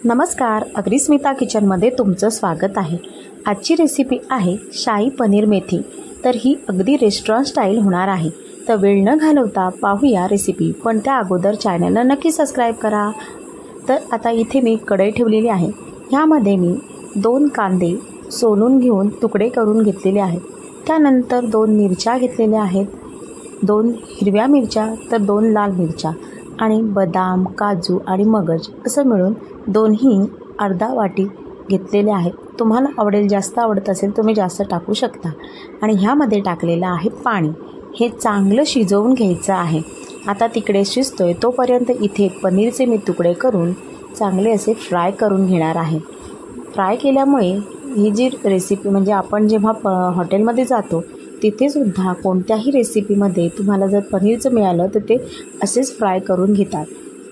नमस्कार, अग्रिस्मिता किचनमध्ये तुमचं स्वागत आहे। आजची रेसिपी आहे शाही पनीर मेथी। तर ही अगदी रेस्टॉरंट स्टाईल होणार आहे। तर वेळ न घालवता पाहूया रेसिपी, पण त्या अगोदर चॅनलला नक्की सबस्क्राईब करा। तर आता इथे मी कढई ठेवलेली आहे। ह्यामध्ये मी 2 कांदे सोलून घेऊन तुकडे करून घेतलेले आहेत। त्यानंतर 2 मिरच्या घेतलेल्या आहेत, 2 हिरव्या मिरच्या तर 2 लाल मिरच्या आणि बदाम, काजू आणि मगज असं मिळून दोन्ही अर्धा वाटी घेतलेले आहेत। तुम्हाला आवडेल, जास्त आवडत असेल तुम्ही जास्त टाकू शकता। आणि ह्यामध्ये टाकलेलं आहे पाणी। हे चांगलं शिजवून घ्यायचं आहे। आता तिकडे शिजतोय तोपर्यंत इथे पनीरचे मी तुकडे करून चांगले असे फ्राय करून घेणार आहे। फ्राय केल्यामुळे ही जी रेसिपी म्हणजे आपण जेव्हा हॉटेलमध्ये जातो तिथेसुद्धा कोणत्याही रेसिपीमध्ये तुम्हाला जर पनीरचं मिळालं तर ते असेच फ्राय करून घेतात।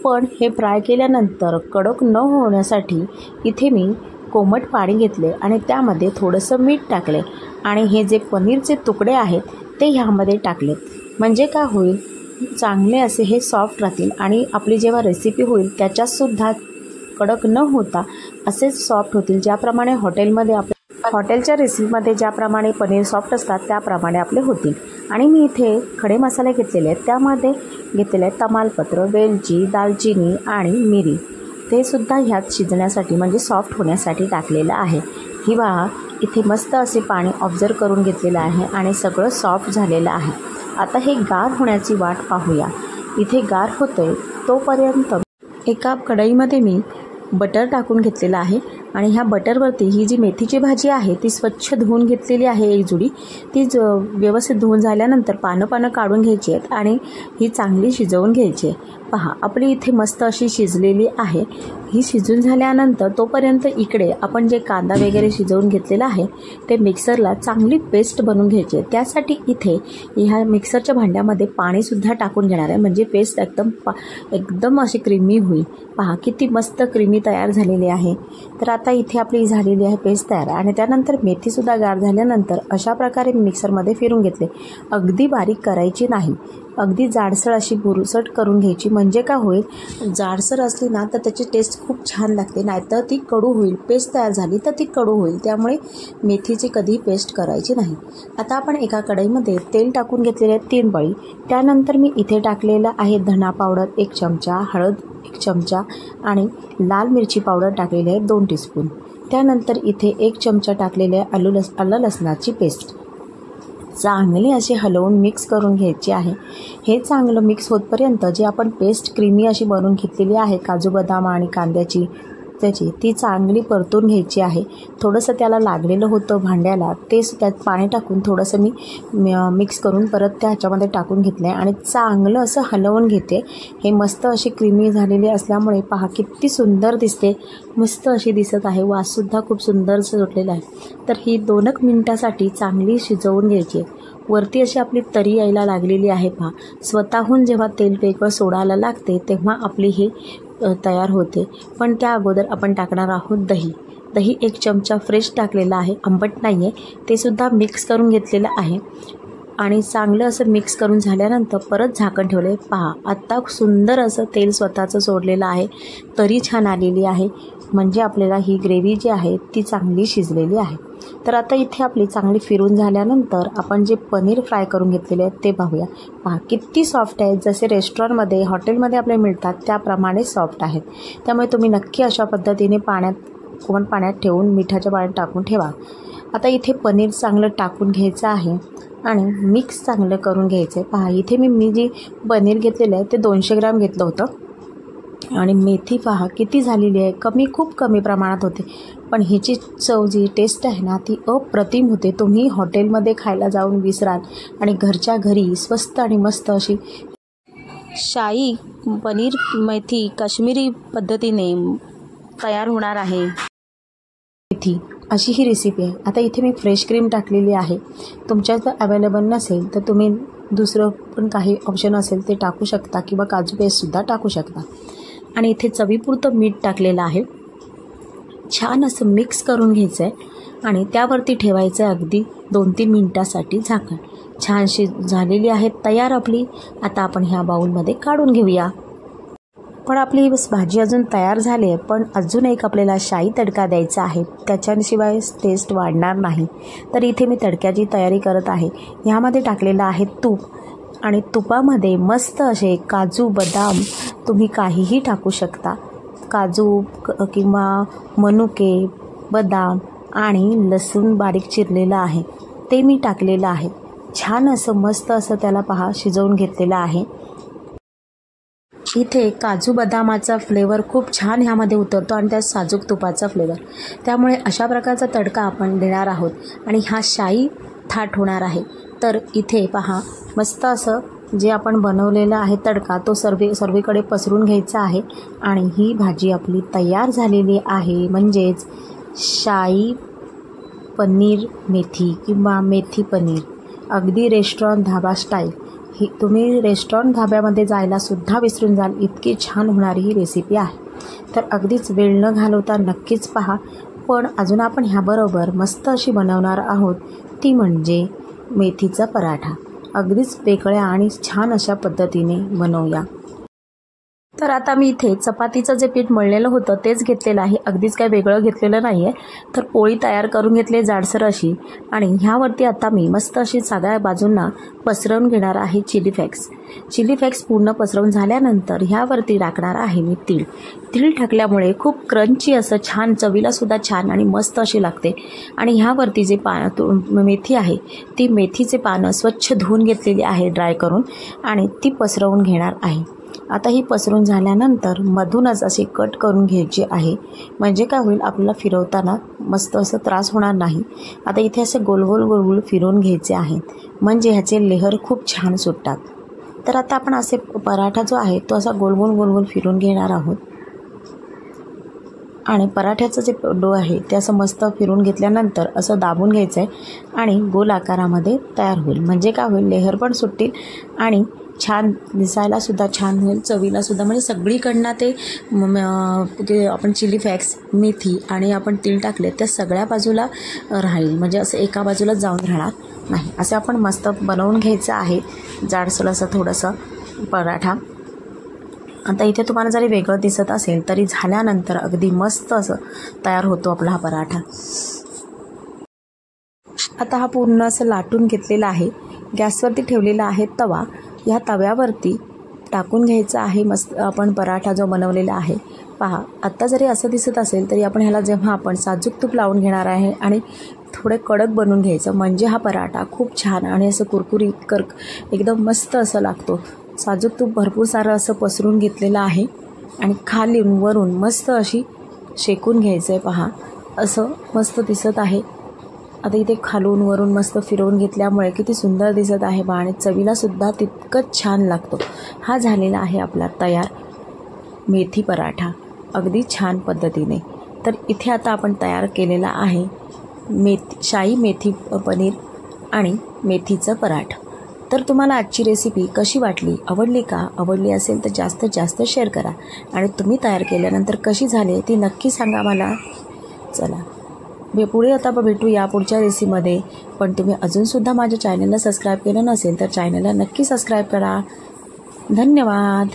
पण हे फ्राय केल्यानंतर कडक न होण्यासाठी इथे मी कोमट पाणी घेतले आणि त्यामध्ये थोडंसं मीठ टाकले आणि हे जे पनीरचे तुकडे आहेत ते ह्यामध्ये टाकलेत। म्हणजे काय होईल, चांगले असे हे सॉफ्ट राहतील आणि आपली जेव्हा रेसिपी होईल त्याच्यातसुद्धा कडक न होता असेच सॉफ्ट होतील। ज्याप्रमाणे हॉटेलच्या रेसिपीमध्ये ज्याप्रमाणे पनीर सॉफ्ट असतात त्याप्रमाणे आपले होतील। आणि मी इथे खडे मसाले घेतलेले आहेत। त्यामध्ये घेतलेले आहेत तमालपत्र, वेलची, दालचिनी आणि मिरी। ते सुद्धा ह्यात शिजण्यासाठी म्हणजे सॉफ्ट होण्यासाठी टाकलेलं आहे। ही पहा, इथे मस्त असे पाणी ऑब्झर्व करून घेतलेलं आहे आणि सगळं सॉफ्ट झालेलं आहे। आता हे गार होण्याची वाट पाहूया। इथे गार होतंय तोपर्यंत एका कढईमध्ये मी बटर टाकून घेतलेलं आहे आणि ह्या बटरवरती ही जी मेथीची भाजी आहे ती स्वच्छ धुवून घेतलेली आहे। एक जुडी ती व्यवस्थित धुवून झाल्यानंतर पानं काढून घ्यायची आहेत आणि ही चांगली शिजवून घ्यायची आहे। पहा, आपली इथे मस्त अशी शिजलेली आहे। ही शिजून झाल्यानंतर तोपर्यंत इकडे आपण जे कांदा वगैरे शिजवून घेतलेला आहे ते मिक्सरला चांगली पेस्ट बनवून घ्यायची आहे। त्यासाठी इथे ह्या मिक्सरच्या भांड्यामध्ये पाणीसुद्धा टाकून घेणार आहे, म्हणजे पेस्ट एकदम अशी क्रीमी होईल। पहा किती मस्त क्रीमी तयार झालेली आहे। तर आता इथे आपली झालेली आहे पेस्ट तयार आणि त्यानंतर मेथीसुद्धा गार झाल्यानंतर अशा प्रकारे मिक्सरमध्ये फिरून घेतले। अगदी बारीक करायची नाही, अगदी जाडसर अशी बुरुसट करून घ्यायची। म्हणजे काय होईल, जाडसर असली ना तर त्याची टेस्ट खूप छान लागते, नाहीतर ती कडू होईल। पेस्ट तयार झाली तर ती कडू होईल, त्यामुळे मेथीची कधीही पेस्ट करायची नाही। आता आपण एका कढईमध्ये तेल टाकून घेतलेले आहेत 3 पळी। त्यानंतर मी इथे टाकलेलं आहे धना पावडर 1 चमचा, हळद 1 चमचा आणि लाल मिरची पावडर टाकलेली आहे 2 टीस्पून। त्यानंतर इथे 1 चमचा टाकलेले आहे आलं लसणाची पेस्ट। चांगली अशी हलवून मिक्स करून घ्यायची आहे। हे चांगलं मिक्स होतपर्यंत जी आपण पेस्ट क्रीमी अशी बनवून घेतलेली आहे काजू बदाम आणि कांद्याची ती चांगली परतून घ्यायची आहे। थोडंसं त्याला लागलेलं होतं भांड्याला, ते त्यात पाणी टाकून थोडंसं मी मिक्स करून परत त्याच्यामध्ये टाकून घेतलं आहे आणि चांगलं असं हलवून घेते। हे मस्त अशी क्रीमी झालेली असल्यामुळे पहा किती सुंदर दिसते, मस्त अशी दिसत आहे। वाससुद्धा खूप सुंदर सुटलेला आहे। तर ही 2 मिनिटासाठी चांगली शिजवून घ्यायची आहे। वरती अशी आपली तरी यायला लागलेली आहे। पहा, स्वतःहून जेव्हा तेल वेगळं सोडायला लागते तेव्हा आपली हे तयार होते। पण त्या अगोदर आपण टाकणार आहोत दही 1 चमचा फ्रेश टाकलेला आहे, आंबट नाही आहे। ते सुद्धा मिक्स करून घेतलेलं आहे आणि चांगलं असं मिक्स करून झाल्यानंतर परत झाकण ठेवले। पहा, आत्ता सुंदर असं तेल स्वतःचं सोडलेलं आहे, तरी छान आलेली आहे। म्हणजे आपल्याला ही ग्रेव्ही जी आहे ती चांगली शिजलेली आहे। तर आता इथे आपली चांगली फिरून झाल्यानंतर आपण जे पनीर फ्राय करून घेतलेले आहेत ते पाहूया। पहा किती सॉफ्ट आहेत, जसे रेस्टॉरंटमध्ये हॉटेलमध्ये आपल्याला मिळतात त्याप्रमाणे सॉफ्ट आहेत। त्यामुळे तुम्ही नक्की अशा पद्धतीने कोमट पाण्यात ठेवून मिठाच्या पाण्यात टाकून ठेवा। आता इथे पनीर चांगलं टाकून घ्यायचं आहे आणि मिक्स चांगलं करून घ्यायचं आहे। पहा, इथे मी जी पनीर घेतलेलं आहे ते 200 ग्रॅम घेतलं होतं आणि मेथी पहा किती झालेली आहे, खूप कमी प्रमाणात होते। पण हिची चव जी टेस्ट आहे ना ती अप्रतिम होते। तुम्ही हॉटेलमध्ये खायला जाऊन विसराल आणि घरच्या घरी स्वस्त आणि मस्त अशी शाही पनीर मेथी काश्मीरी पद्धतीने तयार होणार आहे। मेथी अशी ही रेसिपी आहे। आता इथे मी फ्रेश क्रीम टाकलेली आहे। तुमच्या जर अवेलेबल नसेल तर तुम्ही दुसरं पण काही ऑप्शन असेल ते टाकू शकता किंवा काजू पेस्टसुद्धा टाकू शकता। आणि इथे चवीपुरतं मीठ टाकलेलं आहे। छान असं मिक्स करून घ्यायचं आहे आणि त्यावरती ठेवायचं आहे अगदी 2-3 मिनिटासाठी झाकण। छानशी झालेली आहे तयार आपली। आता आपण ह्या बाउलमध्ये काढून घेऊया। पण आपली भाजी अजून तयार झाली आहे, पण अजून एक आपल्याला शाई तडका द्यायचा आहे, त्याच्याशिवाय टेस्ट वाढणार नाही. तर इथे मी तडक्याची तयारी करत आहे. ह्यामध्ये टाकलेलं आहे तूप आणि तुपामध्ये मस्त असे काजू बदाम तुम्ही काहीही टाकू शकता. काजू किंवा मनुके, बदाम आणि लसूण बारीक चिरलेलं आहे ते मी टाकलेलं आहे. छान असं मस्त असं त्याला पहा शिजवून घेतलेलं आहे. इथे काजू बदामाचा फ्लेवर खूप छान ह्यामध्ये उतरतो आणि त्यात साजूक तुपाचा फ्लेवर, त्यामुळे अशा प्रकारचा तडका आपण देणार आहोत आणि हा शाई थाट होणार आहे. तर इथे पहा मस्त असं जे आपण बनवलेलं आहे तडका तो सर्वीकडे पसरून घ्यायचा आहे आणि ही भाजी आपली तयार झालेली आहे. म्हणजेच शाई पनीर मेथी किंवा मेथी पनीर, अगदी रेस्टॉरंट धाबा स्टाईल. ही तुम्ही रेस्टॉरंट धाब्यामध्ये जायला सुद्धा विसरून जाल, इतकी छान होणारी ही रेसिपी आहे. तर अगदीच वेळ न घालवता नक्कीच पहा. पण अजून आपण ह्याबरोबर मस्त अशी बनवणार आहोत ती म्हणजे मेथीचा पराठा. अगदीच वेगळ्या आणि छान अशा पद्धतीने बनवूया. तर आता मी इथे चपातीचं जे पीठ मळलेलं होतं तेच घेतलेलं आहे, अगदीच काही वेगळं घेतलेलं नाही आहे. तर पोळी तयार करून घेतली जाडसर अशी आणि ह्यावरती आता मी मस्त अशी सगळ्या बाजूंना पसरवून घेणार आहे चिली फ्लेक्स. चिली फ्लेक्स पूर्ण पसरवून झाल्यानंतर ह्यावरती टाकणार आहे मी तीळ. तीळ टाकल्यामुळे खूप क्रंची असं छान चवीलासुद्धा छान आणि मस्त अशी लागते. आणि ह्यावरती जे मेथी आहे ती मेथीचे पानं स्वच्छ धुवून घेतलेली आहे ड्राय करून आणि ती पसरवून घेणार आहे. आता ही पसरून झाल्यानंतर मधूनच असे कट करून घ्यायचे आहे, म्हणजे काय होईल आपल्याला फिरवताना मस्त असं त्रास होणार नाही. आता इथे असे गोल गोल फिरवून घ्यायचे आहेत, म्हणजे ह्याचे लेहर खूप छान सुटतात. तर आता आपण असे पराठा जो आहे तो असा गोल गोल फिरवून घेणार आहोत आणि पराठ्याचं जे डो आहे ते असं मस्त फिरून घेतल्यानंतर असं दाबून घ्यायचं आहे आणि गोल आकारामध्ये तयार होईल. म्हणजे काय होईल लेहर पण सुटतील आणि छान दिसायलासुद्धा छान होईल, चवीलासुद्धा. म्हणजे सगळीकडनं ते आपण चिली फ्लेक्स, मेथी आणि आपण तीळ टाकले त्या सगळ्या बाजूला राहील, म्हणजे असं एका बाजूला जाऊन राहणार नाही. असं आपण मस्त बनवून घ्यायचं आहे जाडसर असं थोडंसं पराठा. आता इथे तुम्हाला जरी वेगळं दिसत असेल तरी झाल्यानंतर अगदी मस्त असं तयार होतो आपला हा पराठा. आता हा पूर्ण असं लाटून घेतलेला आहे. गॅसवरती ठेवलेला आहे तवा. ह्या तव्यावरती टाकून घ्यायचा आहे मस्त आपण पराठा जो बनवलेला आहे. पहा आत्ता जरी असं दिसत असेल तरी आपण ह्याला जेव्हा आपण साजूक तूप लावून घेणार आहे आणि थोडे कडक बनवून घ्यायचं, म्हणजे हा पराठा खूप छान आणि असं कुरकुरीत एकदम मस्त असं लागतो. साजूक तूप भरपूर सारं असं पसरून घेतलेलं आहे आणि खालून वरून मस्त अशी शेकून घ्यायचं आहे. पहा असं मस्त दिसत आहे. आता इथे खालून वरून मस्त फिरवून घेतल्यामुळे किती सुंदर दिसत आहे बा आणि चवीलासुद्धा तितकंच छान लागतो. हा झालेला आहे आपला तयार मेथी पराठा अगदी छान पद्धतीने. तर इथे आता आपण तयार केलेला आहे शाई मेथी पनीर आणि मेथीचं पराठा. तर तुम्हाला आजची रेसिपी कशी वाटली, आवडली का? आवडली असेल तर जास्तीत जास्त शेअर करा आणि तुम्ही तयार केल्यानंतर कशी झाली ती नक्की सांगा मला. चला पुढे आता भेटू या पुढच्या रेसिपीमध्ये. पण तुम्ही अजूनसुद्धा माझ्या चॅनलला सबस्क्राईब केलं नसेल तर चॅनलला नक्की सबस्क्राईब करा. धन्यवाद.